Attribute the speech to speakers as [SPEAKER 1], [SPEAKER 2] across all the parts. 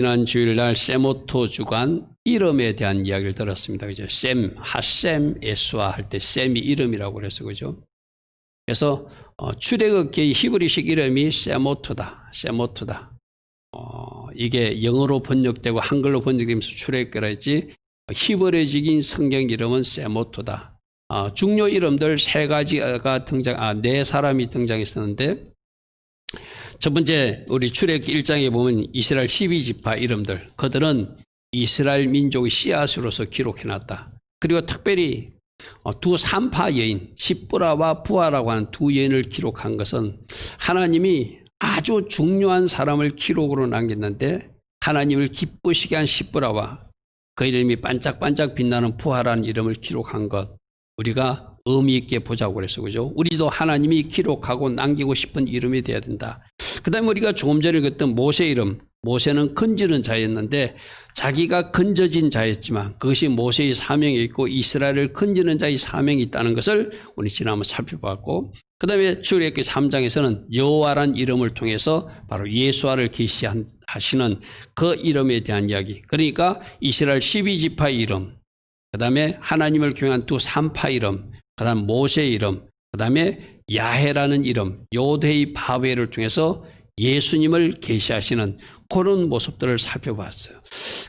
[SPEAKER 1] 지난 주일날 세모토 주간 이름에 대한 이야기를 들었습니다. 그죠? 셈, 핫셈, 에스와 할 때 셈이 이름이라고 그래서 그죠? 그래서 출애굽기의 히브리식 이름이 세모토다. 세모토다. 이게 영어로 번역되고 한글로 번역되면서 출애굽기라 했지 히브리식인 성경 이름은 세모토다. 중요 이름들 세 가지가 네 사람이 등장했었는데 첫 번째 우리 출애굽기 1장에 보면 이스라엘 12지파 이름들 그들은 이스라엘 민족의 씨앗으로서 기록해놨다. 그리고 특별히 두 산파 여인 십브라와 부하라고 하는 두 여인을 기록한 것은 하나님이 아주 중요한 사람을 기록으로 남겼는데 하나님을 기쁘시게 한 십브라와 그 이름이 반짝반짝 빛나는 부하라는 이름을 기록한 것 우리가 의미 있게 보자고 그래서 그죠? 우리도 하나님이 기록하고 남기고 싶은 이름이 돼야 된다. 그 다음에 우리가 조금 전에 그랬던 모세 이름 모세는 건지는 자였는데 자기가 건져진 자였지만 그것이 모세의 사명이 있고 이스라엘을 건지는 자의 사명이 있다는 것을 우리 지난번 살펴봤고 그 다음에 출애굽기 3장에서는 여호와란 이름을 통해서 바로 예수아를 계시하시는 그 이름에 대한 이야기 그러니까 이스라엘 12지파의 이름 그 다음에 하나님을 경외한 두 산파 이름 그 다음 모세 이름 그 다음에 야헤라는 이름 요대의 바벨을 통해서 예수님을 계시하시는 그런 모습들을 살펴봤어요.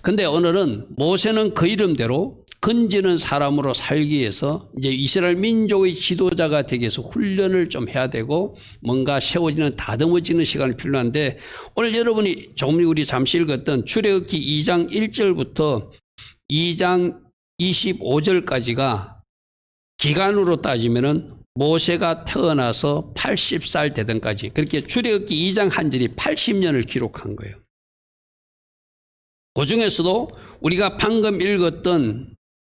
[SPEAKER 1] 근데 오늘은 모세는 그 이름대로 건지는 사람으로 살기 위해서 이제 이스라엘 민족의 지도자가 되기 위해서 훈련을 좀 해야 되고 뭔가 세워지는 다듬어지는 시간이 필요한데 오늘 여러분이 조금 우리 잠시 읽었던 출애굽기 2장 1절부터 2장 25절까지가 기간으로 따지면은 모세가 태어나서 80살 되던까지 그렇게 출애굽기 2장 한 절이 80년을 기록한 거예요. 그 중에서도 우리가 방금 읽었던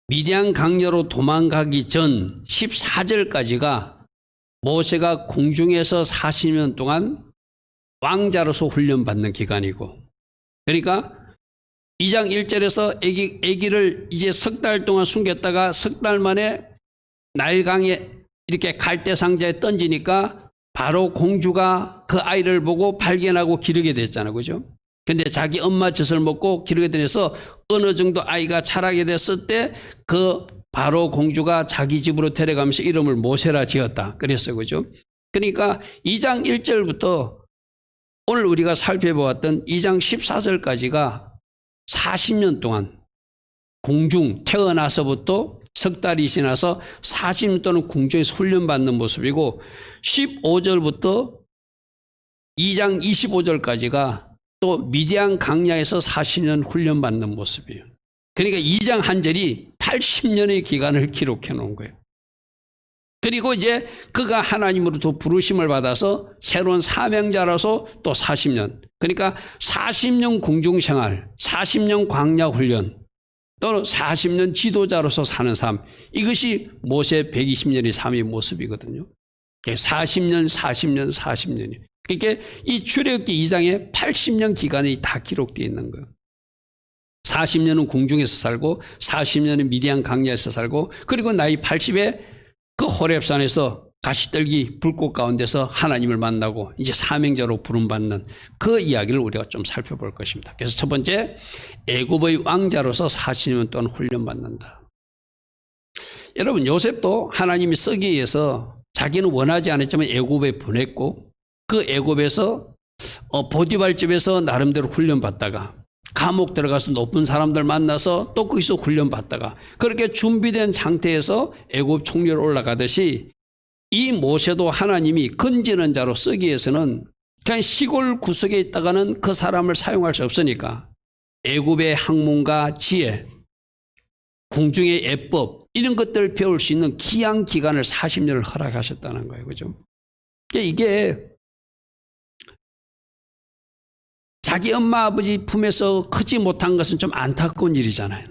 [SPEAKER 1] 미디안 강야로 도망가기 전 14절까지가 모세가 궁중에서 40년 동안 왕자로서 훈련받는 기간이고 그러니까 2장 1절에서 아기를 이제 석 달 동안 숨겼다가 석 달 만에 나일강에 이렇게 갈대 상자에 던지니까 바로 공주가 그 아이를 보고 발견하고 기르게 됐잖아요. 그죠? 근데 자기 엄마 젖을 먹고 기르게 되면서 어느 정도 아이가 자라게 됐을 때 그 바로 공주가 자기 집으로 데려가면서 이름을 모세라 지었다. 그랬어요. 그죠? 그러니까 2장 1절부터 오늘 우리가 살펴보았던 2장 14절까지가 40년 동안 궁중 태어나서부터 석 달이 지나서 40년 동안 궁중에서 훈련받는 모습이고 15절부터 2장 25절까지가 또 미디안 강야에서 40년 훈련받는 모습이에요. 그러니까 2장 한 절이 80년의 기간을 기록해 놓은 거예요. 그리고 이제 그가 하나님으로부터 부르심을 받아서 새로운 사명자라서 또 40년 그러니까 40년 궁중생활 40년 광야 훈련 또는 40년 지도자로서 사는 삶 이것이 모세 120년의 삶의 모습이거든요. 40년 40년 40년이 그러니까 이 출애굽기 2장에 80년 기간이 다 기록되어 있는 거예요. 40년은 궁중에서 살고 40년은 미디안 강야에서 살고 그리고 나이 80에 그 호렙산에서 가시떨기 불꽃 가운데서 하나님을 만나고 이제 사명자로 부름받는 그 이야기를 우리가 좀 살펴볼 것입니다. 그래서 첫 번째 애굽의 왕자로서 40년 동안 훈련받는다. 여러분 요셉도 하나님이 쓰기 위해서 자기는 원하지 않았지만 애굽에 보냈고 그 애굽에서 보디발 집에서 나름대로 훈련받다가 감옥 들어가서 높은 사람들 만나서 또 거기서 훈련받다가 그렇게 준비된 상태에서 애굽 총리로 올라가듯이 이 모세도 하나님이 건지는 자로 쓰기 위해서는 그냥 시골 구석에 있다가는 그 사람을 사용할 수 없으니까 애굽의 학문과 지혜, 궁중의 예법 이런 것들을 배울 수 있는 귀한 기간을 40년을 허락하셨다는 거예요. 그죠? 이게 자기 엄마 아버지 품에서 크지 못한 것은 좀 안타까운 일이잖아요.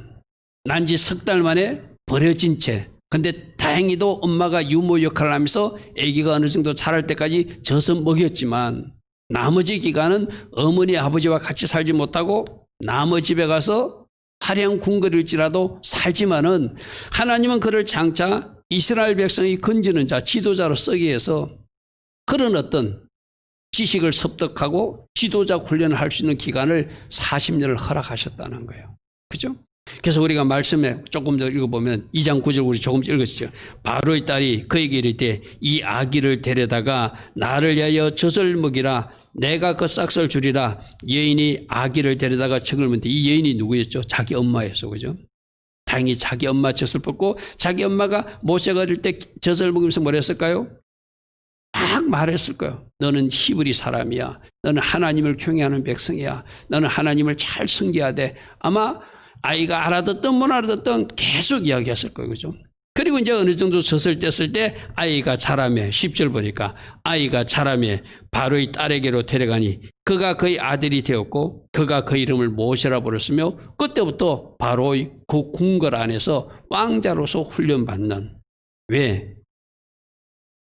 [SPEAKER 1] 난지 석 달 만에 버려진 채 근데 다행히도 엄마가 유모 역할을 하면서 아기가 어느 정도 자랄 때까지 젖을 먹였지만 나머지 기간은 어머니 아버지와 같이 살지 못하고 남의 집에 가서 화려한 궁궐일지라도 살지만은 하나님은 그를 장차 이스라엘 백성이 건지는 자 지도자로 쓰기 위해서 그런 어떤 지식을 습득하고 지도자 훈련을 할 수 있는 기간을 40년을 허락하셨다는 거예요. 그죠? 그래서 우리가 말씀에 조금 더 읽어보면 2장 9절 우리 조금 읽었죠. 바로의 딸이 그에게 이르되 이 아기를 데려다가 나를 위하여 젖을 먹이라. 내가 그 싹을 주리라. 여인이 아기를 데려다가 젖을 먹는데 이 여인이 누구였죠? 자기 엄마였어. 그죠? 다행히 자기 엄마 젖을 먹고 자기 엄마가 모세가 어릴 때 젖을 먹으면서 뭐라 했을까요? 막 말했을 거예요. 너는 히브리 사람이야. 너는 하나님을 경외하는 백성이야. 너는 하나님을 잘 섬겨야 돼. 아마 아이가 알아듣든 못 알아듣든 계속 이야기했을 거예요. 그죠? 그리고 이제 어느 정도 젖을 뗐을 때 아이가 자라매 10절 보니까 아이가 자라매 바로의 딸에게로 데려가니 그가 그의 아들이 되었고 그가 그 이름을 모세라 부르으며 그때부터 바로의 그 궁궐 안에서 왕자로서 훈련받는 왜?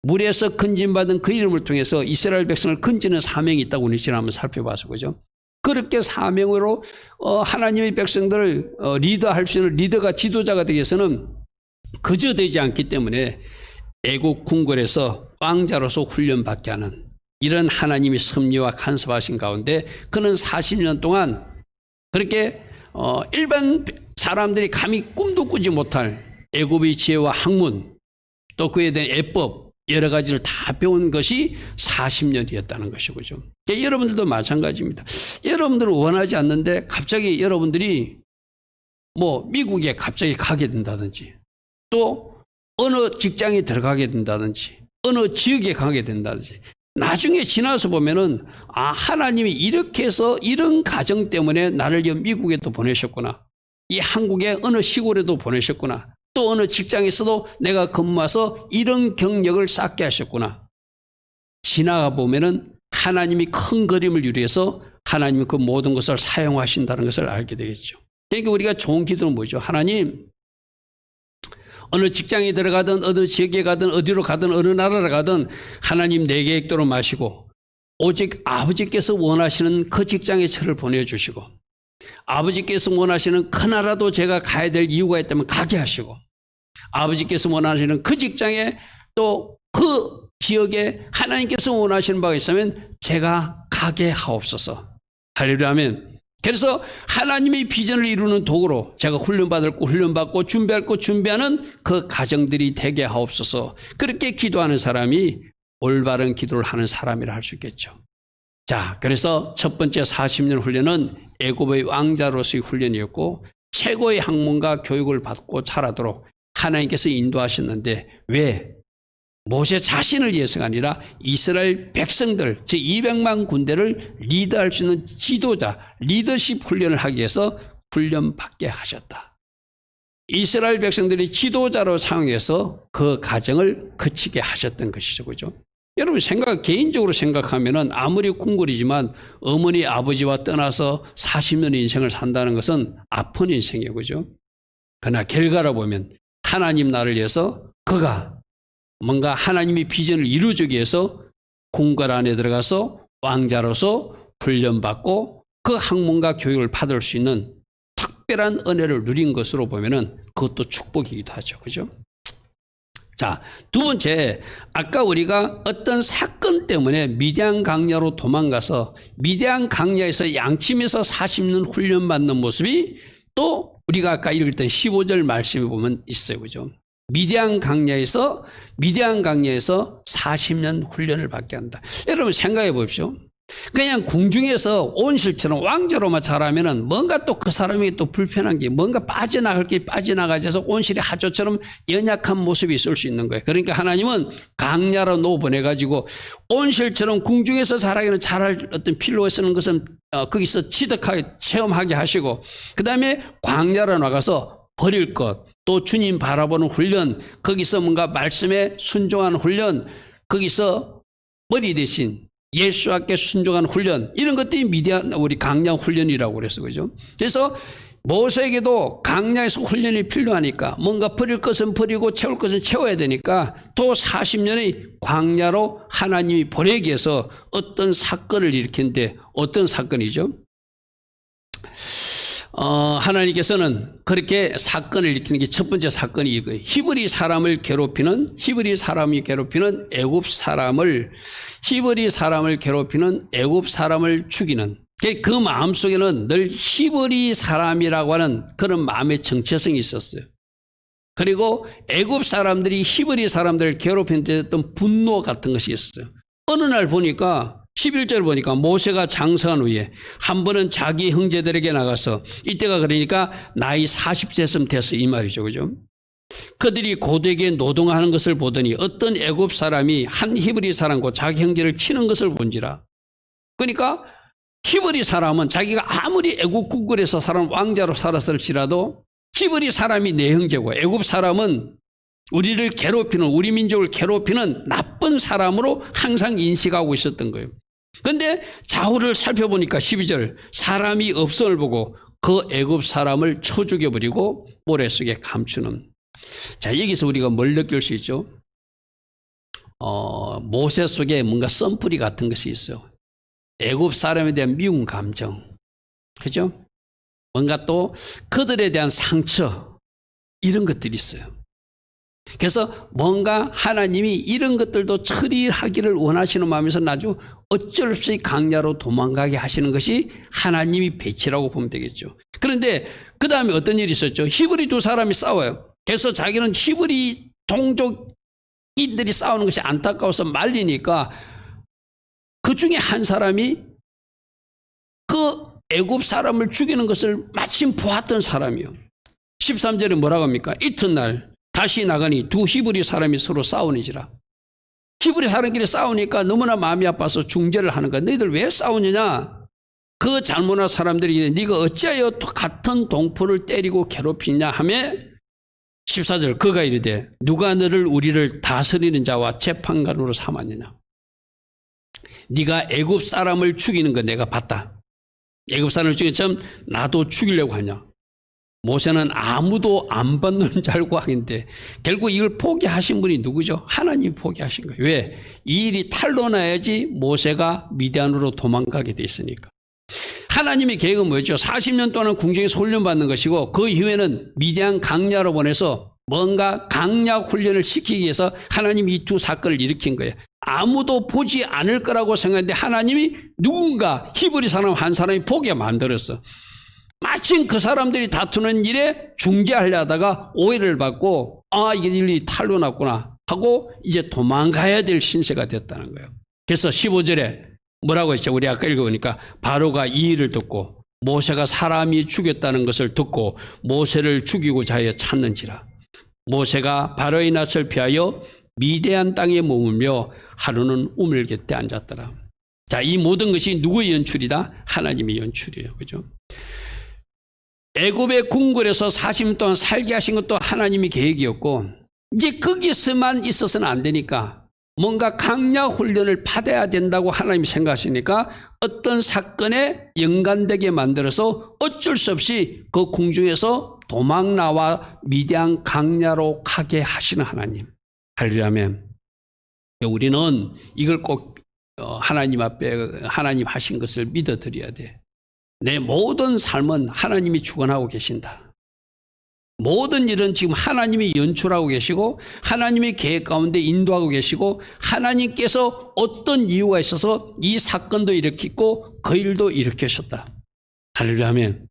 [SPEAKER 1] 물에서 건진받은 그 이름을 통해서 이스라엘 백성을 건지는 사명이 있다고 우리 지난 한번 살펴봐서 그죠? 그렇게 사명으로 하나님의 백성들을 리더할 수 있는 리더가 지도자가 되기 위해서는 그저 되지 않기 때문에 애국 궁궐에서 왕자로서 훈련받게 하는 이런 하나님의 섭리와 간섭하신 가운데 그는 40년 동안 그렇게 일반 사람들이 감히 꿈도 꾸지 못할 애굽의 지혜와 학문 또 그에 대한 예법 여러 가지를 다 배운 것이 40년이었다는 것이죠. 여러분들도 마찬가지입니다. 여러분들은 원하지 않는데 갑자기 여러분들이 뭐 미국에 갑자기 가게 된다든지 또 어느 직장에 들어가게 된다든지 어느 지역에 가게 된다든지 나중에 지나서 보면은 아 하나님이 이렇게 해서 이런 가정 때문에 나를 미국에도 보내셨구나. 이 한국의 어느 시골에도 보내셨구나. 또 어느 직장에서도 내가 근무해서 이런 경력을 쌓게 하셨구나. 지나가 보면은 하나님이 큰 그림을 유리해서 하나님이 그 모든 것을 사용하신다는 것을 알게 되겠죠. 그러니까 우리가 좋은 기도는 뭐죠? 하나님 어느 직장에 들어가든 어느 지역에 가든 어디로 가든 어느 나라로 가든 하나님 내 계획대로 마시고 오직 아버지께서 원하시는 그 직장에 저를 보내주시고 아버지께서 원하시는 그 나라도 제가 가야 될 이유가 있다면 가게 하시고 아버지께서 원하시는 그 직장에 또 그 지역에 하나님께서 원하시는 바가 있으면 제가 가게 하옵소서. 할렐루야 아멘. 그래서 하나님의 비전을 이루는 도구로 제가 훈련받을 거 훈련받고 준비할 거 준비하는 그 가정들이 되게 하옵소서. 그렇게 기도하는 사람이 올바른 기도를 하는 사람이라 할 수 있겠죠. 자, 그래서 첫 번째 40년 훈련은 애굽의 왕자로서의 훈련이었고 최고의 학문과 교육을 받고 자라도록 하나님께서 인도하셨는데 왜? 모세 자신을 위해서가 아니라 이스라엘 백성들, 즉 200만 군대를 리드할 수 있는 지도자, 리더십 훈련을 하기 위해서 훈련받게 하셨다. 이스라엘 백성들이 지도자로 사용해서 그 가정을 그치게 하셨던 것이죠. 그죠? 여러분 개인적으로 생각하면은 아무리 궁궐이지만 어머니 아버지와 떠나서 40년 인생을 산다는 것은 아픈 인생이에요. 그죠? 그러나 결과로 보면 하나님 나를 위해서 그가 뭔가 하나님의 비전을 이루기 위해서 궁궐 안에 들어가서 왕자로서 훈련받고 그 학문과 교육을 받을 수 있는 특별한 은혜를 누린 것으로 보면은 그것도 축복이기도 하죠. 그죠? 자, 두 번째, 아까 우리가 어떤 사건 때문에 미디안 강야로 도망가서 미디안 강야에서 양침에서 40년 훈련받는 모습이 또 우리가 아까 읽었던 15절 말씀에 보면 있어요. 그죠? 미디안 강야에서 40년 훈련을 받게 한다. 여러분 생각해 보십시오. 그냥 궁중에서 온실처럼 왕자로만 자라면은 뭔가 또 그 사람이 또 불편한 게 뭔가 빠져나갈 게 빠져나가져서 온실의 하초처럼 연약한 모습이 있을 수 있는 거예요. 그러니까 하나님은 강야로 놓아보내가지고 온실처럼 궁중에서 자라기는 자랄 어떤 필요가 쓰는 것은 거기서 지득하게 체험하게 하시고 그 다음에 광야로 나가서 버릴 것 또 주님 바라보는 훈련 거기서 뭔가 말씀에 순종하는 훈련 거기서 머리 대신 예수께 순종하는 훈련 이런 것들이 우리 강야 훈련이라고 그랬어. 그죠? 그래서 모세에게도 강야에서 훈련이 필요하니까 뭔가 버릴 것은 버리고 채울 것은 채워야 되니까 또 40년의 광야로 하나님이 보내기 위해서 어떤 사건을 일으켰는데 어떤 사건이죠? 하나님께서는 그렇게 사건을 일으키는 게 첫 번째 사건이 이거예요. 히브리 사람이 괴롭히는 애굽 사람을 죽이는 그 마음속에는 늘 히브리 사람이라고 하는 그런 마음의 정체성이 있었어요. 그리고 애굽 사람들이 히브리 사람들을 괴롭히는 데 어떤 분노 같은 것이 있었어요. 어느 날 보니까 11절 보니까 모세가 장성한 후에 한 번은 자기 형제들에게 나가서 이때가 그러니까 나이 40세쯤 됐어 이 말이죠. 그죠? 그들이 고되게 노동하는 것을 보더니 어떤 애굽 사람이 한 히브리 사람과 자기 형제를 치는 것을 본지라. 그러니까 히브리 사람은 자기가 아무리 애굽 국굴에서 살은 왕자로 살았을지라도 히브리 사람이 내 형제고 애굽 사람은 우리를 괴롭히는 우리 민족을 괴롭히는 나쁜 사람으로 항상 인식하고 있었던 거예요. 그런데 좌우를 살펴보니까 12절 사람이 없음을 보고 그 애굽 사람을 쳐 죽여버리고 모래 속에 감추는. 자, 여기서 우리가 뭘 느낄 수 있죠? 모세 속에 뭔가 썬뿌리 같은 것이 있어요. 애굽 사람에 대한 미운 감정, 그죠? 뭔가 또 그들에 대한 상처 이런 것들이 있어요. 그래서 뭔가 하나님이 이런 것들도 처리하기를 원하시는 마음에서 아주 어쩔 수 없이 강야로 도망가게 하시는 것이 하나님이 배치라고 보면 되겠죠. 그런데 그 다음에 어떤 일이 있었죠? 히브리 두 사람이 싸워요. 그래서 자기는 히브리 동족인들이 싸우는 것이 안타까워서 말리니까 그 중에 한 사람이 그 애굽 사람을 죽이는 것을 마침 보았던 사람이요. 13절에 뭐라고 합니까? 이튿날 다시 나가니 두 히브리 사람이 서로 싸우니지라. 히브리 사람끼리 싸우니까 너무나 마음이 아파서 중재를 하는 거야. 너희들 왜 싸우느냐? 그 잘못한 사람들이 네가 어찌하여 같은 동포를 때리고 괴롭히냐 하며 14절 그가 이르되 누가 너를 우리를 다스리는 자와 재판관으로 삼았느냐? 네가 애굽 사람을 죽이는 거 내가 봤다. 애굽 사람을 죽이는 참 나도 죽이려고 하냐? 모세는 아무도 안 받는 줄 알고 하는데 결국 이걸 포기하신 분이 누구죠? 하나님이 포기하신 거예요. 왜? 이 일이 탄로 나야지 모세가 미디안으로 도망가게 돼 있으니까. 하나님의 계획은 뭐였죠? 40년 동안 궁정에서 훈련받는 것이고 그 이후에는 미디안 강야로 보내서 뭔가 강약 훈련을 시키기 위해서 하나님이 이 두 사건을 일으킨 거예요. 아무도 보지 않을 거라고 생각했는데 하나님이 누군가 히브리 사람 한 사람이 보게 만들었어. 마침 그 사람들이 다투는 일에 중재하려다가 오해를 받고 이게 일이 탄로 났구나 하고 이제 도망가야 될 신세가 됐다는 거예요. 그래서 15절에 뭐라고 했죠? 우리 아까 읽어보니까 바로가 이 일을 듣고 모세가 사람이 죽였다는 것을 듣고 모세를 죽이고자 하여 찾는지라. 모세가 바로의 낯을 피하여 미대한 땅에 머물며 하루는 우물 곁에 앉았더라. 자, 이 모든 것이 누구의 연출이다? 하나님의 연출이에요. 그죠? 애굽의 궁궐에서 40년 동안 살게 하신 것도 하나님의 계획이었고 이제 거기서만 있어서는 안 되니까 뭔가 강약 훈련을 받아야 된다고 하나님이 생각하시니까 어떤 사건에 연관되게 만들어서 어쩔 수 없이 그 궁중에서 도망 나와 미디안 강야로 가게 하시는 하나님. 하려면 우리는 이걸 꼭 하나님 앞에 하나님 하신 것을 믿어드려야 돼. 내 모든 삶은 하나님이 주관하고 계신다. 모든 일은 지금 하나님이 연출하고 계시고 하나님의 계획 가운데 인도하고 계시고 하나님께서 어떤 이유가 있어서 이 사건도 일으켰고 그 일도 일으키셨다. 할렐루야면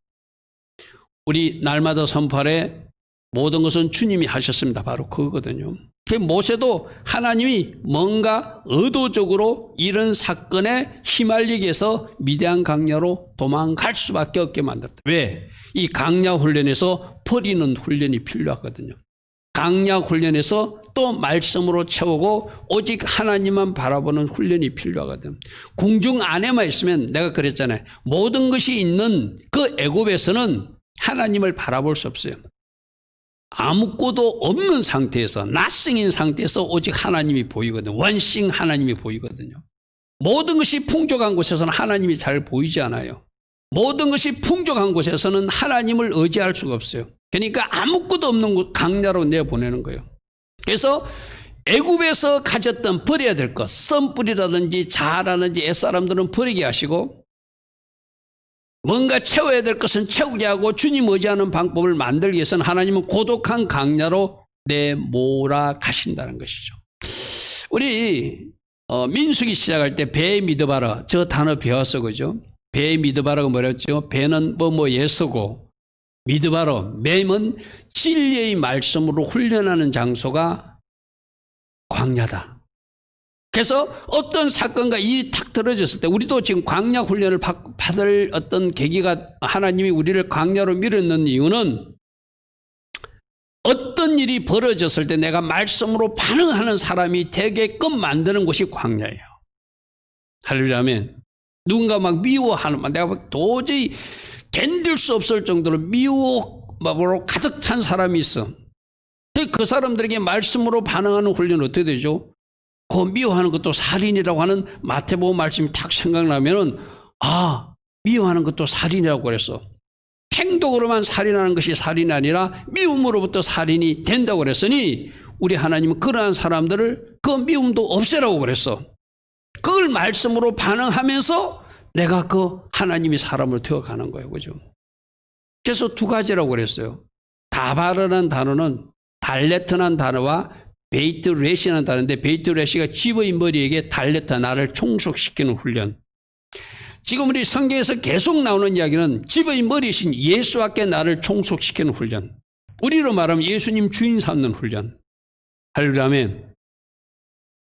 [SPEAKER 1] 우리 날마다 선포하래 모든 것은 주님이 하셨습니다. 바로 그거거든요. 모세도 하나님이 뭔가 의도적으로 이런 사건에 휘말리게 해서 미디안 강야로 도망갈 수밖에 없게 만들었다. 왜? 이 강야 훈련에서 버리는 훈련이 필요하거든요. 강야 훈련에서 또 말씀으로 채우고 오직 하나님만 바라보는 훈련이 필요하거든. 궁중 안에만 있으면 내가 그랬잖아요. 모든 것이 있는 그 애굽에서는 하나님을 바라볼 수 없어요. 아무것도 없는 상태에서 낯생인 상태에서 오직 하나님이 보이거든요. 원싱 하나님이 보이거든요. 모든 것이 풍족한 곳에서는 하나님이 잘 보이지 않아요. 모든 것이 풍족한 곳에서는 하나님을 의지할 수가 없어요. 그러니까 아무것도 없는 강야로 내보내는 거예요. 그래서 애굽에서 가졌던 버려야 될 것, 썬뿌리라든지 자라든지 옛사람들은 버리게 하시고 뭔가 채워야 될 것은 채우게 하고 주님 의지하는 방법을 만들기 위해서는 하나님은 고독한 강야로 내몰아 가신다는 것이죠. 우리 민수기 시작할 때 배 믿어봐라 저 단어 배웠어, 그죠? 배 믿어봐라가 뭐랬죠? 배는 예서고 믿어봐라 맴은 진리의 말씀으로 훈련하는 장소가 광야다. 그래서 어떤 사건과 일이 탁 떨어졌을 때 우리도 지금 광야 훈련을 받을 어떤 계기가 하나님이 우리를 광야로 밀어넣는 이유는 어떤 일이 벌어졌을 때 내가 말씀으로 반응하는 사람이 되게끔 만드는 곳이 광야예요. 할렐루야 아멘. 누군가 막 미워하는 내가 도저히 견딜 수 없을 정도로 미움으로 가득 찬 사람이 있어. 그 사람들에게 말씀으로 반응하는 훈련은 어떻게 되죠? 그 미워하는 것도 살인이라고 하는 마태복음 말씀이 딱 생각나면은 미워하는 것도 살인이라고 그랬어. 행동으로만 살인하는 것이 살인이 아니라 미움으로부터 살인이 된다고 그랬으니 우리 하나님은 그러한 사람들을 그 미움도 없애라고 그랬어. 그걸 말씀으로 반응하면서 내가 그 하나님이 사람을 태워가는 거예요. 그죠? 그래서 두 가지라고 그랬어요. 다바르라는 단어는 달레트라는 단어와 베이트레시라는 단어인데 베이트레시가 집의 머리에게 달레트 나를 총속시키는 훈련. 지금 우리 성경에서 계속 나오는 이야기는 집의 머리이신 예수께 나를 총속시키는 훈련. 우리로 말하면 예수님 주인 삼는 훈련. 할렐루야 아멘.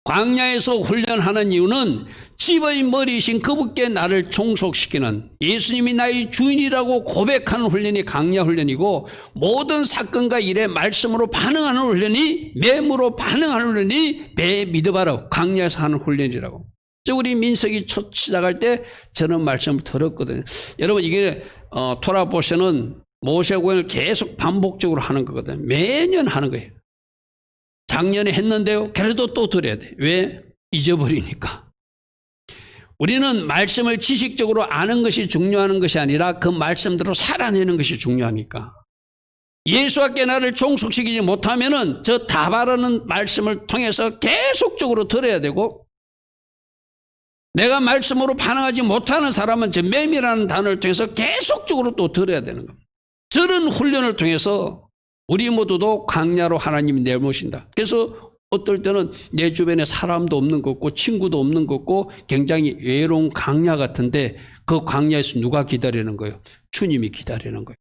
[SPEAKER 1] 광야에서 훈련하는 이유는 집의 머리이신 그분께 나를 종속시키는 예수님이 나의 주인이라고 고백하는 훈련이 광야 훈련이고 모든 사건과 일에 말씀으로 반응하는 훈련이 맴으로 반응하는 훈련이 배 믿어봐라 광야에서 하는 훈련이라고. 우리 민석이 첫 시작할 때 저는 말씀을 들었거든요. 여러분 이게 돌아보시는 모세고행을 계속 반복적으로 하는 거거든요. 매년 하는 거예요. 작년에 했는데요. 그래도 또 들어야 돼. 왜? 잊어버리니까. 우리는 말씀을 지식적으로 아는 것이 중요한 것이 아니라 그 말씀대로 살아내는 것이 중요하니까. 예수께 나를 종속시키지 못하면은 저 다바라는 말씀을 통해서 계속적으로 들어야 되고 내가 말씀으로 반응하지 못하는 사람은 저 맴이라는 단어를 통해서 계속적으로 또 들어야 되는 겁니다. 저런 훈련을 통해서 우리 모두도 광야로 하나님이 내모신다. 그래서 어떨 때는 내 주변에 사람도 없는 것 같고 친구도 없는 것 같고 굉장히 외로운 광야 같은데 그 광야에서 누가 기다리는 거예요? 주님이 기다리는 거예요.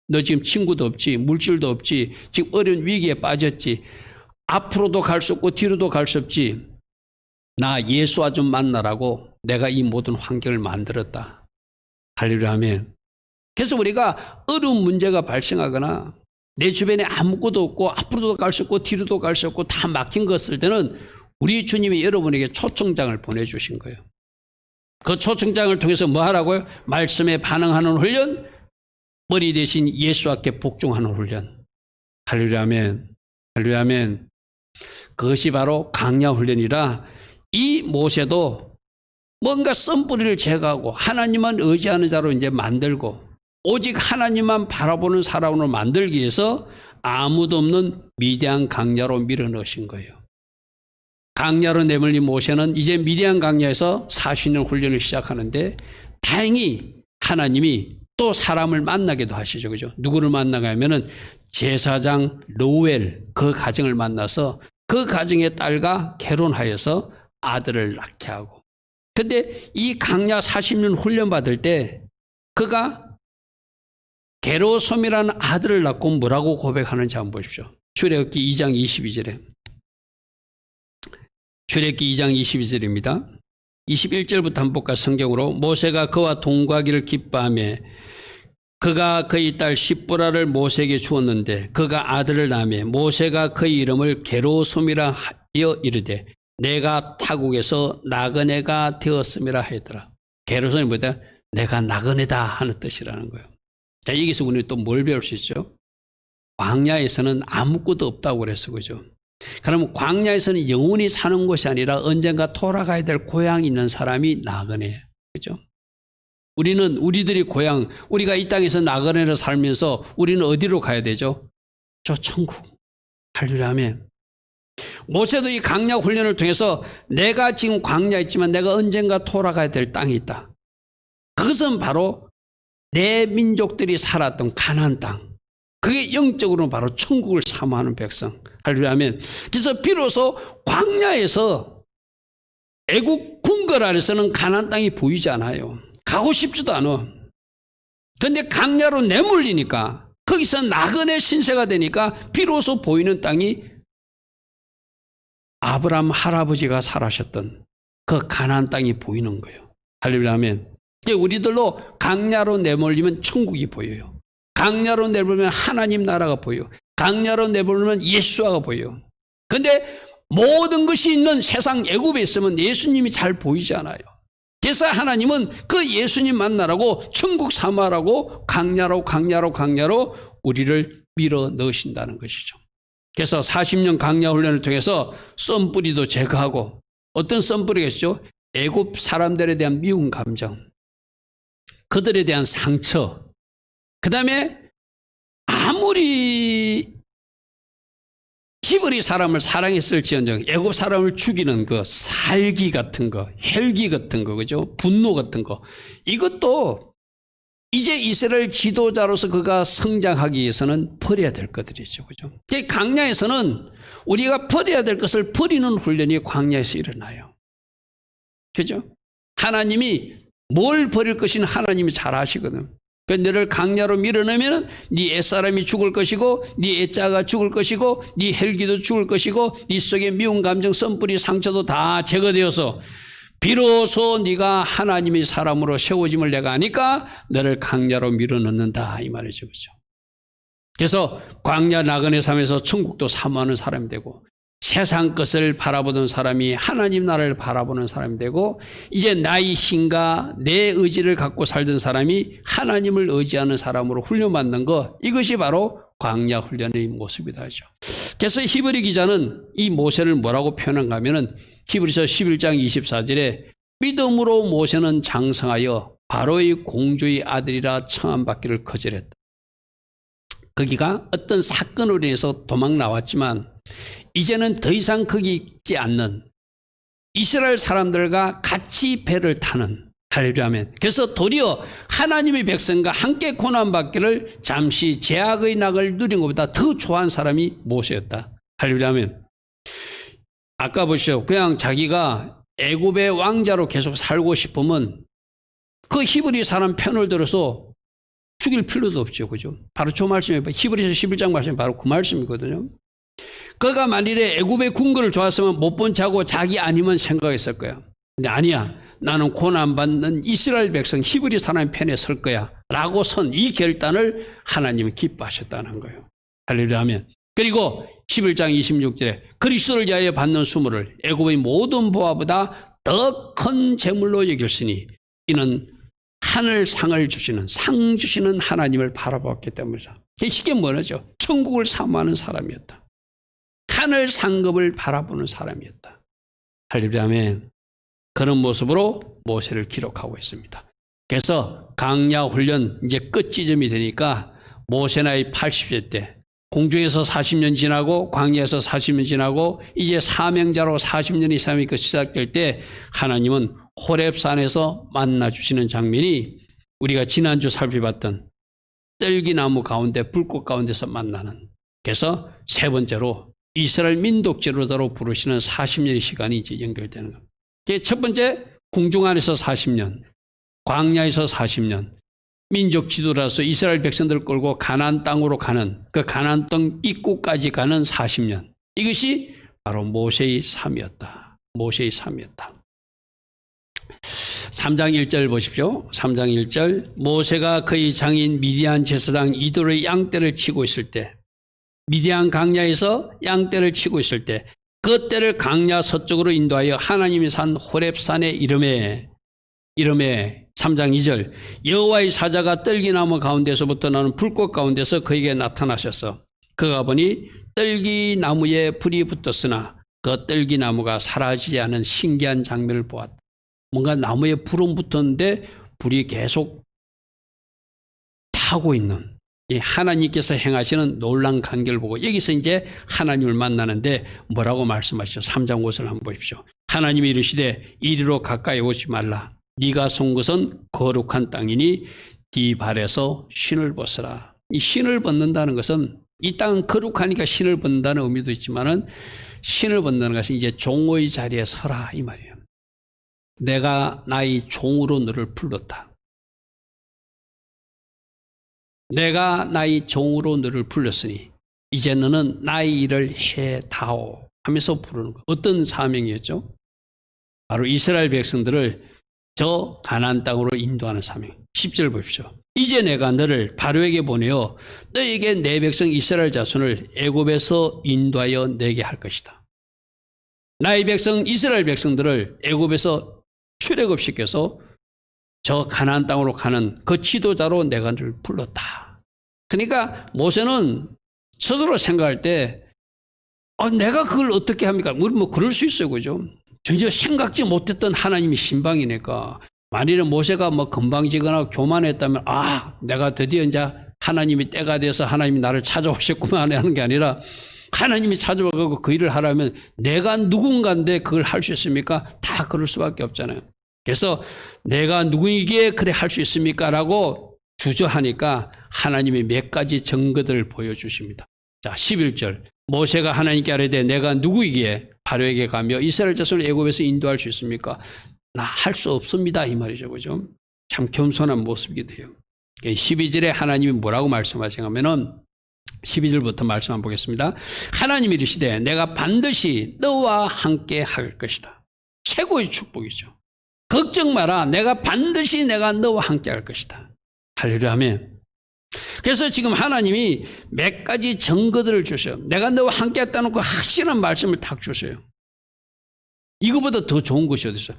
[SPEAKER 1] 너 지금 친구도 없지, 물질도 없지, 지금 어려운 위기에 빠졌지, 앞으로도 갈 수 없고 뒤로도 갈 수 없지. 나 예수와 좀 만나라고 내가 이 모든 환경을 만들었다. 할렐루야 아멘. 그래서 우리가 어려운 문제가 발생하거나 내 주변에 아무것도 없고 앞으로도 갈 수 없고 뒤로도 갈 수 없고 다 막힌 것 같을 때는 우리 주님이 여러분에게 초청장을 보내주신 거예요. 그 초청장을 통해서 뭐 하라고요? 말씀에 반응하는 훈련, 머리 대신 예수께 복종하는 훈련. 할렐루야 아멘. 할렐루야 아멘. 그것이 바로 광야 훈련이라 이 모세도 뭔가 썬뿌리를 제거하고 하나님만 의지하는 자로 이제 만들고 오직 하나님만 바라보는 사람으로 만들기 위해서 아무도 없는 미디안 광야로 밀어넣으신 거예요. 광야로 내몰린 모세는 이제 미디안 광야에서 40년 훈련을 시작하는데 다행히 하나님이 또 사람을 만나기도 하시죠. 그죠? 누구를 만나가 하면은 제사장 로엘 그 가정을 만나서 그 가정의 딸과 결혼하여서 아들을 낳게 하고. 근데 이 광야 40년 훈련 받을 때 그가 게로솜이라는 아들을 낳고 뭐라고 고백하는지 한번 보십시오. 출애굽기 2장 22절에. 출애굽기 2장 22절입니다. 21절부터 한번 볼까 성경으로. 모세가 그와 동거하기를 기뻐하며 그가 그의 딸 십보라를 모세에게 주었는데 그가 아들을 낳으며 모세가 그의 이름을 게로솜이라 하여 이르되 내가 타국에서 나그네가 되었음이라 하더라. 게로솜이 뭐다? 내가 나그네다 하는 뜻이라는 거예요. 자, 여기서 우리는 또 뭘 배울 수 있죠? 광야에서는 아무것도 없다고 그랬어. 그죠? 그러면 광야에서는 영원히 사는 곳이 아니라 언젠가 돌아가야 될 고향이 있는 사람이 나그네. 그죠? 우리는 우리들이 고향, 우리가 이 땅에서 나그네로 살면서 우리는 어디로 가야 되죠? 저 천국. 할렐루야 아멘. 모세도 이 광야 훈련을 통해서 내가 지금 광야에 있지만 내가 언젠가 돌아가야 될 땅이 있다. 그것은 바로 내 민족들이 살았던 가나안 땅, 그게 영적으로는 바로 천국을 사모하는 백성. 할렐루야면. 그래서 비로소 광야에서 애국 궁궐 아래서는 가나안 땅이 보이지 않아요. 가고 싶지도 않아. 그런데 강야로 내몰리니까 거기서 나그네 신세가 되니까 비로소 보이는 땅이 아브라함 할아버지가 살아셨던 그 가나안 땅이 보이는 거예요. 할렐루야면. 우리들로 강야로 내몰리면 천국이 보여요. 강야로 내몰리면 하나님 나라가 보여요. 강야로 내몰리면 예수화가 보여요. 그런데 모든 것이 있는 세상 애굽에 있으면 예수님이 잘 보이지 않아요. 그래서 하나님은 그 예수님 만나라고 천국 사모하라고 강야로 우리를 밀어 넣으신다는 것이죠. 그래서 40년 강야 훈련을 통해서 썬뿌리도 제거하고, 어떤 썬뿌리겠죠? 애굽 사람들에 대한 미운 감정, 그들에 대한 상처, 그 다음에 아무리 히브리 사람을 사랑했을지언정 애굽 사람을 죽이는 그 살기 같은 거, 헬기 같은 거, 그죠? 분노 같은 거, 이것도 이제 이스라엘 지도자로서 그가 성장하기 위해서는 버려야 될 것들이죠, 그죠? 광야에서는 우리가 버려야 될 것을 버리는 훈련이 광야에서 일어나요, 그죠? 하나님이 뭘 버릴 것인지 하나님이 잘 아시거든. 그러니까 너를 강야로 밀어넣으면 네 옛사람이 죽을 것이고, 네 옛자가 죽을 것이고, 네 헬기도 죽을 것이고, 네 속에 미운 감정, 썬뿌리, 상처도 다 제거되어서 비로소 네가 하나님의 사람으로 세워짐을 내가 아니까 너를 강야로 밀어넣는다, 이 말이죠, 그렇죠? 그래서 광야 나그네 삶에서 천국도 사모하는 사람이 되고, 세상 것을 바라보던 사람이 하나님 나라를 바라보는 사람이 되고, 이제 나의 힘과 내 의지를 갖고 살던 사람이 하나님을 의지하는 사람으로 훈련받는 것, 이것이 바로 광야 훈련의 모습이다 하죠. 그래서 히브리 기자는 이 모세를 뭐라고 표현한가 하면은 히브리서 11장 24절에 믿음으로 모세는 장성하여 바로의 공주의 아들이라 청함받기를 거절했다. 거기가 어떤 사건으로 인해서 도망 나왔지만 이제는 더 이상 거기 있지 않는 이스라엘 사람들과 같이 배를 타는, 할렐루야면. 그래서 도리어 하나님의 백성과 함께 고난받기를 잠시 제약의 낙을 누린 것보다 더 좋아한 사람이 모세였다, 할렐루야면. 아까 보시죠. 그냥 자기가 애굽의 왕자로 계속 살고 싶으면 그 히브리 사람 편을 들어서 죽일 필요도 없죠, 그죠? 바로 저 말씀이 히브리서 11장 말씀이 바로 그 말씀이거든요. 그가 만일에 애굽의 궁궐을 좋았으면 못 본 자고 자기 아니면 생각했을 거야. 근데 아니야, 나는 고난받는 이스라엘 백성 히브리 사람의 편에 설 거야 라고 선 이 결단을 하나님이 기뻐하셨다는 거예요, 할렐루야면. 그리고 11장 26절에 그리스도를 위하여 받는 수모를 애굽의 모든 보화보다 더 큰 재물로 여겼으니 이는 하늘 상을 주시는, 상 주시는 하나님을 바라보았기 때문이다. 이게 뭐죠? 천국을 사모하는 사람이었다. 하늘 상급을 바라보는 사람이었다, 할렐루야멘. 그런 모습으로 모세를 기록하고 있습니다. 그래서 강야 훈련 이제 끝 지점이 되니까 모세 나이 80세 때 공중에서 40년 지나고 광야에서 40년 지나고 이제 사명자로 40년 이상이 시작될 때 하나님은 호렙산에서 만나주시는 장면이 우리가 지난주 살펴봤던 떨기나무 가운데 불꽃 가운데서 만나는, 그래서 세 번째로 이스라엘 민독제로다로 부르시는 40년의 시간이 이제 연결되는 겁니다. 첫 번째, 궁중 안에서 40년, 광야에서 40년, 민족 지도라서 이스라엘 백성들을 끌고 가나안 땅으로 가는, 그 가나안 땅 입구까지 가는 40년. 이것이 바로 모세의 삶이었다. 모세의 삶이었다. 3장 1절 보십시오. 3장 1절, 모세가 그의 장인 미디안 제사장 이도의 양떼를 치고 있을 때, 미디안 강야에서 양떼를 치고 있을 때, 그 떼를 강야 서쪽으로 인도하여 하나님이 산 호렙산에 이름에 3장 2절, 여호와의 사자가 떨기나무 가운데서부터 나는 불꽃 가운데서 그에게 나타나셨어. 그가 보니 떨기나무에 불이 붙었으나 그 떨기나무가 사라지지 않은 신기한 장면을 보았다. 뭔가 나무에 불은 붙었는데 불이 계속 타고 있는, 하나님께서 행하시는 놀라운 간격을 보고 여기서 이제 하나님을 만나는데 뭐라고 말씀하시죠? 3장 5절 한번 보십시오. 하나님이 이르시되 이리로 가까이 오지 말라. 네가 선 것은 거룩한 땅이니 네 발에서 신을 벗으라. 이 신을 벗는다는 것은 이 땅은 거룩하니까 신을 벗는다는 의미도 있지만은 신을 벗는 것은 이제 종의 자리에 서라 이 말이에요. 내가 나의 종으로 너를 불렀다. 내가 나의 종으로 너를 불렀으니 이제 너는 나의 일을 해다오 하면서 부르는 것. 어떤 사명이었죠? 바로 이스라엘 백성들을 저 가나안 땅으로 인도하는 사명. 10절 보십시오. 이제 내가 너를 바로에게 보내어 너에게 내 백성 이스라엘 자손을 애굽에서 인도하여 내게 할 것이다. 나의 백성 이스라엘 백성들을 애굽에서 출애굽시켜서 저 가나안 땅으로 가는 그 지도자로 내가 너를 불렀다. 그러니까 모세는 스스로 생각할 때 내가 그걸 어떻게 합니까? 우리 뭐 그럴 수 있어요, 그죠? 전혀 생각지 못했던 하나님이 신방이니까 만일에 모세가 뭐 건방지거나 교만했다면 내가 드디어 이제 하나님이 때가 돼서 하나님이 나를 찾아오셨구만 하는 게 아니라 하나님이 찾아와서 그 일을 하라면 내가 누군가인데 그걸 할 수 있습니까? 다 그럴 수밖에 없잖아요. 그래서 내가 누구이기에 그래 할 수 있습니까? 라고 주저하니까 하나님이 몇 가지 증거들을 보여주십니다. 자, 11절. 모세가 하나님께 아뢰되 내가 누구이기에 바로에게 가며 이스라엘 자손을 애굽에서 인도할 수 있습니까? 나 할 수 없습니다. 이 말이죠. 그죠? 참 겸손한 모습이기도 해요. 12절에 하나님이 뭐라고 말씀하시냐면은 12절부터 말씀 한번 보겠습니다. 하나님이 이르시되 내가 반드시 너와 함께 할 것이다. 최고의 축복이죠. 걱정 마라. 내가 반드시 너와 함께 할 것이다. 할렐루야 아멘. 그래서 지금 하나님이 몇 가지 증거들을 주셔요. 내가 너와 함께 했다는 그 확실한 말씀을 딱 주셔요. 이거보다 더 좋은 것이 어디 있어요?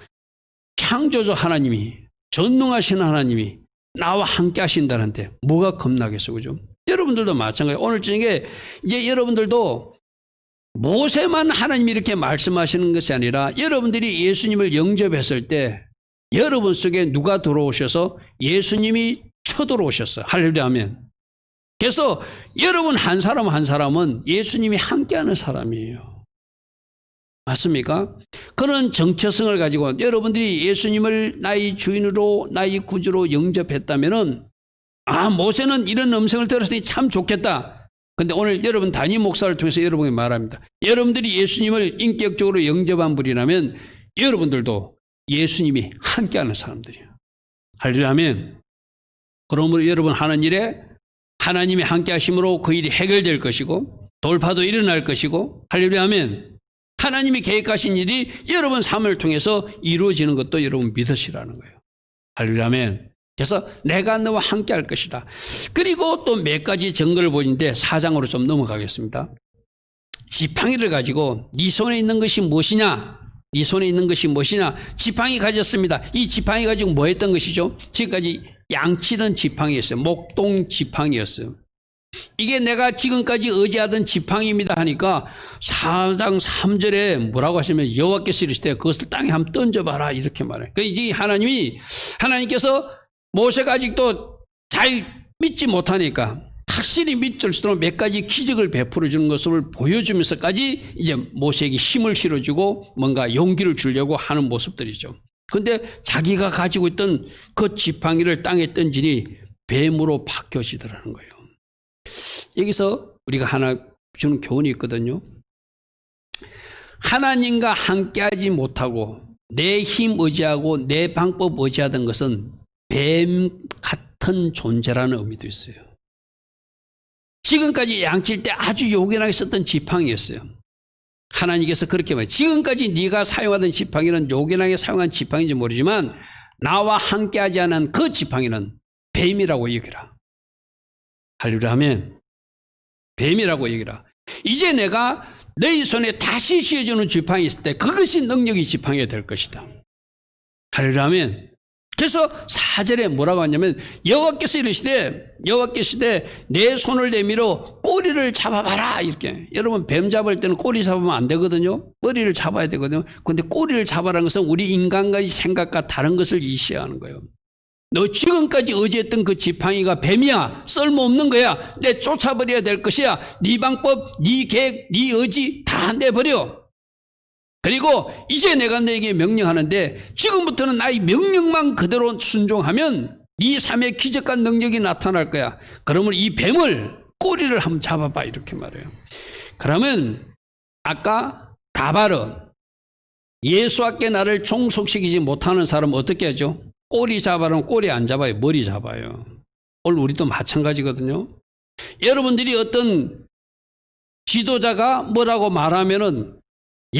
[SPEAKER 1] 창조주 하나님이, 전능하신 하나님이 나와 함께 하신다는데 뭐가 겁나겠어, 그죠? 여러분들도 마찬가지예요. 오늘 저녁에 이제 여러분들도 모세만 하나님이 이렇게 말씀하시는 것이 아니라 여러분들이 예수님을 영접했을 때 여러분 속에 누가 들어오셔서 예수님이 쳐들어오셨어요. 할렐루야 아멘. 그래서 여러분 한 사람 한 사람은 예수님이 함께하는 사람이에요. 맞습니까? 그런 정체성을 가지고 여러분들이 예수님을 나의 주인으로 나의 구주로 영접했다면은 모세는 이런 음성을 들었으니 참 좋겠다. 근데 오늘 여러분 담임 목사를 통해서 여러분에게 말합니다. 여러분들이 예수님을 인격적으로 영접한 분이라면 여러분들도 예수님이 함께하는 사람들이에요. 할렐루야 아멘. 그러므로 여러분 하는 일에 하나님이 함께 하심으로 그 일이 해결될 것이고 돌파도 일어날 것이고 할렐루야 아멘. 하나님이 계획하신 일이 여러분 삶을 통해서 이루어지는 것도 여러분 믿으시라는 거예요. 할렐루야 아멘. 그래서 내가 너와 함께 할 것이다. 그리고 또 몇 가지 증거를 보이는데 4장으로 좀 넘어가겠습니다. 지팡이를 가지고 네 손에 있는 것이 무엇이냐? 네 손에 있는 것이 무엇이냐? 지팡이 가졌습니다. 이 지팡이 가지고 뭐 했던 것이죠? 지금까지 양치던 지팡이였어요. 목동 지팡이였어요. 이게 내가 지금까지 의지하던 지팡이입니다 하니까 4장 3절에 뭐라고 하시면 여호와께서 이르시되 그것을 땅에 한번 던져봐라 이렇게 말해요. 그러니까 이제 하나님께서 모세가 아직도 잘 믿지 못하니까 확실히 믿을수록 몇 가지 기적을 베풀어 주는 것을 보여주면서까지 이제 모세에게 힘을 실어주고 뭔가 용기를 주려고 하는 모습들이죠. 그런데 자기가 가지고 있던 그 지팡이를 땅에 던지니 뱀으로 바뀌어지더라는 거예요. 여기서 우리가 하나 주는 교훈이 있거든요. 하나님과 함께하지 못하고 내 힘 의지하고 내 방법 의지하던 것은 뱀 같은 존재라는 의미도 있어요. 지금까지 양칠 때 아주 요긴하게 썼던 지팡이였어요. 하나님께서 그렇게 말해요. 지금까지 네가 사용하던 지팡이는 요긴하게 사용한 지팡이인지 모르지만 나와 함께하지 않은 그 지팡이는 뱀이라고 여기라. 할렐루야 아멘. 뱀이라고 여기라. 이제 내가 너희 손에 다시 씌워주는 지팡이 있을 때 그것이 능력이 지팡이가 될 것이다. 할렐루야 아멘. 그래서 4절에 뭐라고 하냐면 여호와께서 이르시되 내 손을 내밀어 꼬리를 잡아봐라 이렇게. 여러분 뱀 잡을 때는 꼬리 잡으면 안 되거든요. 머리를 잡아야 되거든요. 그런데 꼬리를 잡아라는 것은 우리 인간의 생각과 다른 것을 이시하는 거예요. 너 지금까지 의지했던 그 지팡이가 뱀이야. 쓸모없는 거야. 내 쫓아버려야 될 것이야. 네 방법, 네 계획, 네 의지 다 내버려. 그리고 이제 내가 너에게 명령하는데 지금부터는 나의 명령만 그대로 순종하면 네 삶에 기적과 능력이 나타날 거야. 그러면 이 뱀을 꼬리를 한번 잡아봐 이렇게 말해요. 그러면 아까 다발은 예수께 나를 종속시키지 못하는 사람은 어떻게 하죠? 꼬리 잡아는 꼬리 안 잡아요. 머리 잡아요. 오늘 우리도 마찬가지거든요. 여러분들이 어떤 지도자가 뭐라고 말하면은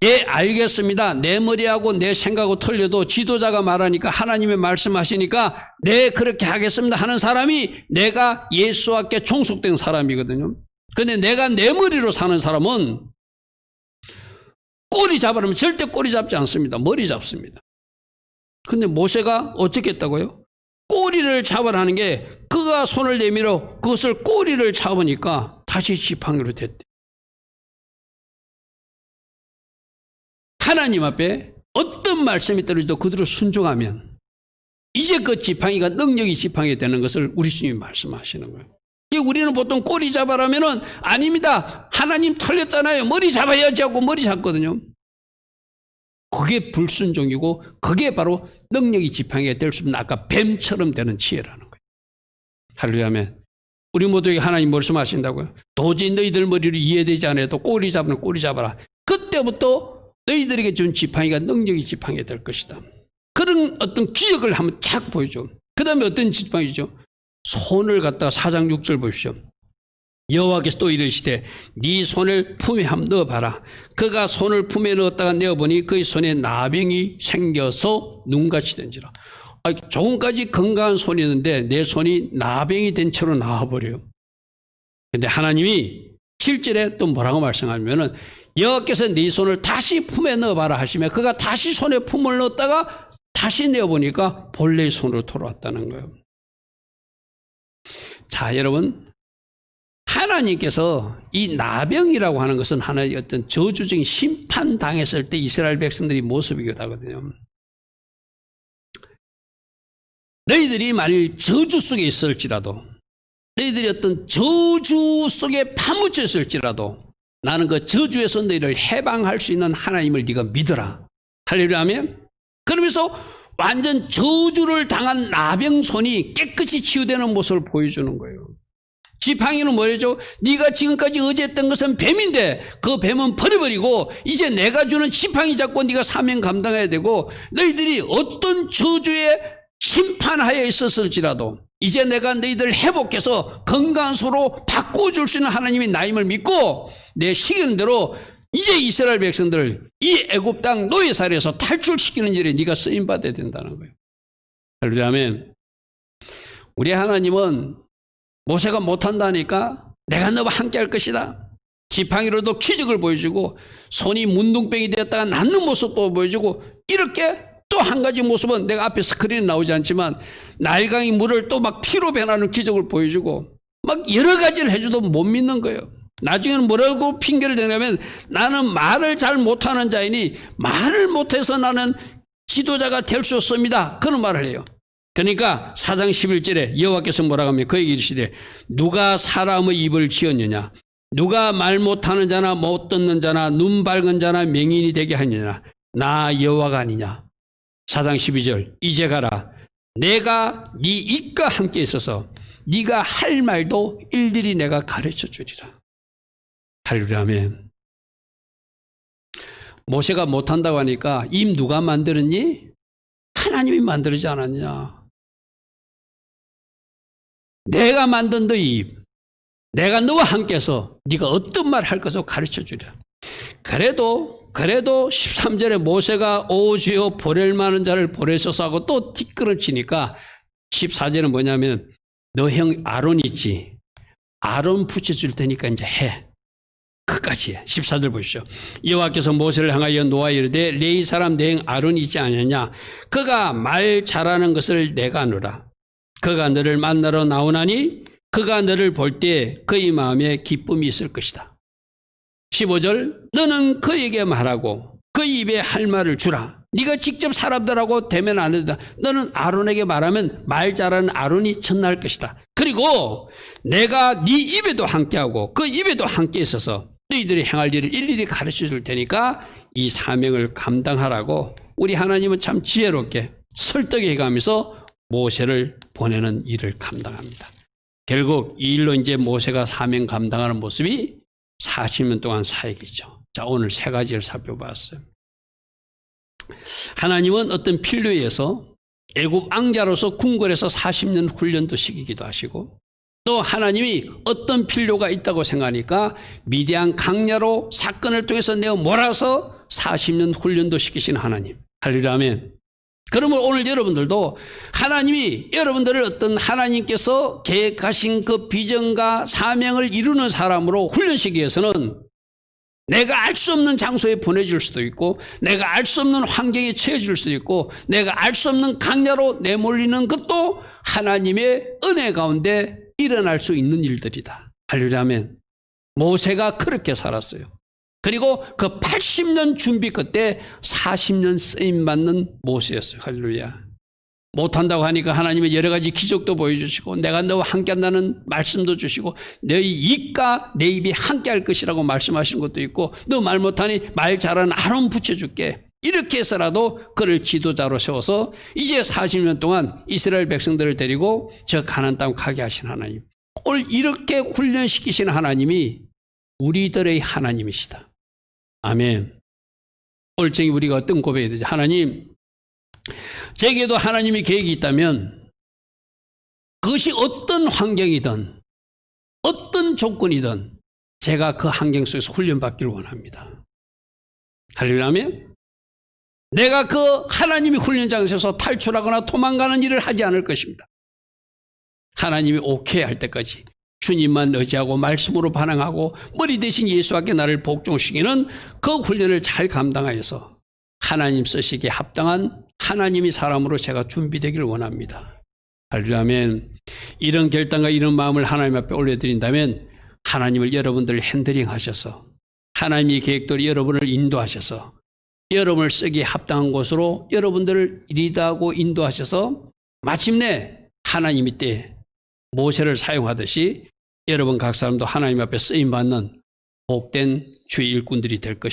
[SPEAKER 1] 예 알겠습니다. 내 머리하고 내 생각하고 틀려도 지도자가 말하니까 하나님의 말씀하시니까 네 그렇게 하겠습니다 하는 사람이 내가 예수께 종속된 사람이거든요. 근데 내가 내 머리로 사는 사람은 꼬리 잡으려면 절대 꼬리 잡지 않습니다. 머리 잡습니다. 근데 모세가 어떻게 했다고요? 꼬리를 잡으라는 게 그가 손을 내밀어 그것을 꼬리를 잡으니까 다시 지팡이로 됐대. 하나님 앞에 어떤 말씀이 떨어져도 그대로 순종하면 이제 그 지팡이가 능력이 지팡이 되는 것을 우리 주님이 말씀하시는 거예요. 우리는 보통 꼬리 잡아라면은 아닙니다. 하나님 털렸잖아요. 머리 잡아야지 하고 머리 잡거든요. 그게 불순종이고 그게 바로 능력이 지팡이가 될 수 없는 아까 뱀처럼 되는 지혜라는 거예요. 할렐루야. 우리 모두에게 하나님 말씀하신다고요. 도저히 너희들 머리를 이해되지 않아도 꼬리 잡으면 꼬리 잡아라. 그때부터 너희들에게 준 지팡이가 능력이 지팡이가 될 것이다. 그런 어떤 기억을 한번 쫙 보여줘. 그 다음에 어떤 지팡이죠? 손을 갖다가 4장 6절 보십시오. 여호와께서 또 이르시되 네 손을 품에 한번 넣어봐라. 그가 손을 품에 넣었다가 내어보니 그의 손에 나병이 생겨서 눈같이 된지라. 조금까지 건강한 손이었는데 내 손이 나병이 된 채로 나와버려요. 근데 하나님이 7절에 또 뭐라고 말씀하면은 여호와께서 네 손을 다시 품에 넣어봐라 하시며 그가 다시 손에 품을 넣었다가 다시 내어보니까 본래의 손으로 돌아왔다는 거예요. 자, 여러분, 하나님께서 이 나병이라고 하는 것은 하나의 어떤 저주적인 심판 당했을 때 이스라엘 백성들이 모습이기도 하거든요. 너희들이 만일 저주 속에 있을지라도 너희들이 어떤 저주 속에 파묻혀 있을지라도 나는 그 저주에서 너희를 해방할 수 있는 하나님을 네가 믿어라. 할렐루야 하면 그러면서 완전 저주를 당한 나병손이 깨끗이 치유되는 모습을 보여주는 거예요. 지팡이는 뭐죠? 네가 지금까지 의지했던 것은 뱀인데 그 뱀은 버려버리고 이제 내가 주는 지팡이 잡고 네가 사명 감당해야 되고 너희들이 어떤 저주에 심판하여 있었을지라도 이제 내가 너희들을 회복해서 건강한 소로 바꿔줄 수 있는 하나님이 나임을 믿고 내 시키는 대로 이제 이스라엘 백성들을 이 애굽 땅 노예살에서 탈출시키는 일에 네가 쓰임받아야 된다는 거예요. 할렐루야 아멘. 우리 하나님은 모세가 못한다니까 내가 너와 함께 할 것이다. 지팡이로도 기적을 보여주고 손이 문둥병이 되었다가 낫는 모습도 보여주고 이렇게 또 한 가지 모습은 내가 앞에 스크린에 나오지 않지만 나일강이 물을 또 막 피로 변하는 기적을 보여주고 막 여러 가지를 해줘도 못 믿는 거예요. 나중에는 뭐라고 핑계를 대냐면 나는 말을 잘 못하는 자이니 말을 못해서 나는 지도자가 될 수 없습니다. 그런 말을 해요. 그러니까 4장 11절에 여호와께서 뭐라고 하면 그에게 이르시되 누가 사람의 입을 지었느냐 누가 말 못하는 자나 못 듣는 자나 눈 밝은 자나 맹인이 되게 하느냐 나 여호와가 아니냐. 4장 12절 이제 가라 내가 네 입과 함께 있어서 네가 할 말도 일일이 내가 가르쳐 주리라. 할렐루야 아멘. 모세가 못한다고 하니까 입 누가 만들었니? 하나님이 만들지 않았냐. 내가 만든 너 입 내가 너와 함께해서 네가 어떤 말 할 것을 가르쳐 주리라. 그래도 13절에 모세가 오 주여 보낼 만한 자를 보내소서 하고 또 뒷걸음치니까 14절은 뭐냐면 너 형 아론 있지 아론 붙여줄 테니까 이제 해. 끝까지 해. 14절 보십시오. 여호와께서 모세를 향하여 노아 이르되 레위 사람 내 형 아론이 있지 않느냐 그가 말 잘하는 것을 내가 아노라. 그가 너를 만나러 나오나니 그가 너를 볼 때 그의 마음에 기쁨이 있을 것이다. 15절 너는 그에게 말하고 그 입에 할 말을 주라. 네가 직접 사람들하고 대면 안 해도 너는 아론에게 말하면 말 잘하는 아론이 전날 것이다. 그리고 내가 네 입에도 함께하고 그 입에도 함께 있어서 너희들이 행할 일을 일일이 가르쳐 줄 테니까 이 사명을 감당하라고 우리 하나님은 참 지혜롭게 설득해 가면서 모세를 보내는 일을 감당합니다. 결국 이 일로 이제 모세가 사명 감당하는 모습이 40년 동안 사역이죠. 자, 오늘 세 가지를 살펴봤어요. 하나님은 어떤 필요에 의해서 애굽 왕자로서 궁궐에서 40년 훈련도 시키기도 하시고, 또 하나님이 어떤 필요가 있다고 생각하니까 미디안 강야로 사건을 통해서 내어 몰아서 40년 훈련도 시키신 하나님. 할렐루야, 아멘. 그러면 오늘 여러분들도 하나님이 여러분들을 어떤 하나님께서 계획하신 그 비전과 사명을 이루는 사람으로 훈련시키기 위해서는 내가 알 수 없는 장소에 보내줄 수도 있고, 내가 알 수 없는 환경에 처해줄 수도 있고, 내가 알 수 없는 강야로 내몰리는 것도 하나님의 은혜 가운데 일어날 수 있는 일들이다. 할렐루야, 아멘. 모세가 그렇게 살았어요. 그리고 그 80년 준비 끝에 40년 쓰임받는 모세였어요. 할렐루야. 못한다고 하니까 하나님의 여러 가지 기적도 보여주시고, 내가 너와 함께한다는 말씀도 주시고, 너희 입과 내 입이 함께할 것이라고 말씀하시는 것도 있고, 너 말 못하니 말 잘하는 아론 붙여줄게. 이렇게 해서라도 그를 지도자로 세워서 이제 40년 동안 이스라엘 백성들을 데리고 저 가나안 땅 가게 하신 하나님. 오늘 이렇게 훈련시키신 하나님이 우리들의 하나님이시다. 아멘. 오늘 저기 우리가 어떤 고백이 되죠? 하나님, 제게도 하나님의 계획이 있다면 그것이 어떤 환경이든 어떤 조건이든 제가 그 환경 속에서 훈련받기를 원합니다. 할렐루야, 아멘. 내가 그 하나님의 훈련장에서 탈출하거나 도망가는 일을 하지 않을 것입니다. 하나님이 오케이 할 때까지 주님만 의지하고 말씀으로 반응하고 머리 대신 예수께 나를 복종시키는 그 훈련을 잘 감당하여서 하나님 쓰시기에 합당한 하나님의 사람으로 제가 준비되기를 원합니다. 할렐루야, 아멘. 이런 결단과 이런 마음을 하나님 앞에 올려드린다면 하나님을 여러분들 핸들링 하셔서 하나님의 계획대로 여러분을 인도하셔서 여러분을 쓰기에 합당한 곳으로 여러분들을 리드하고 인도하셔서 마침내 하나님이 때 모세를 사용하듯이 여러분 각 사람도 하나님 앞에 쓰임받는 복된 주의 일꾼들이 될 것입니다.